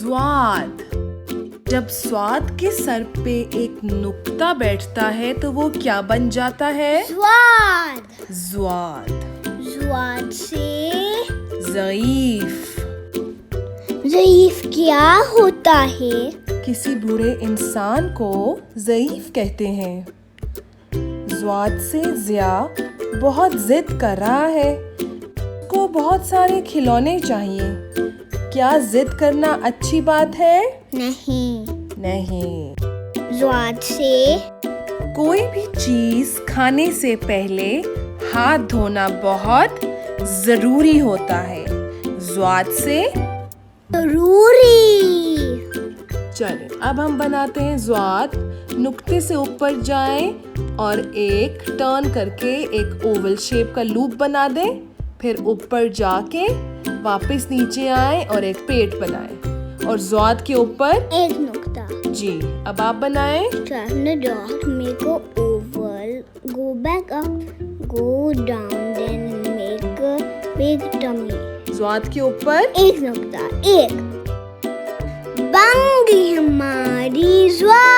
स्वाद। जब स्वाद के सर पे एक नुक्ता बैठता है तो वो क्या बन जाता है? स्वाद। स्वाद। स्वाद से ज़ईफ। ज़ईफ क्या होता है? किसी बूढ़े इंसान को ज़ईफ कहते हैं। स्वाद से ज़िया बहुत जिद कर रहा है। उसको बहुत सारे खिलौने चाहिए। क्या जिद करना अच्छी बात है? नहीं। नहीं। स्वाद से कोई भी चीज खाने से पहले हाथ धोना बहुत जरूरी होता है। स्वाद से जरूरी। चलें, अब हम बनाते हैं स्वाद। नुक्ते से ऊपर जाएं और एक टर्न करके एक ओवल शेप का लूप बना दें। फिर ऊपर जाके वापस नीचे आए और एक पेट बनाएं और स्वाद के ऊपर एक नुक्ता। जी, अब आप बनाएं। Turn the dot, make a oval, go back up, go down, then make a big tummy. स्वाद के ऊपर एक नुक्ता। एक बन गई हमारी स्वाद।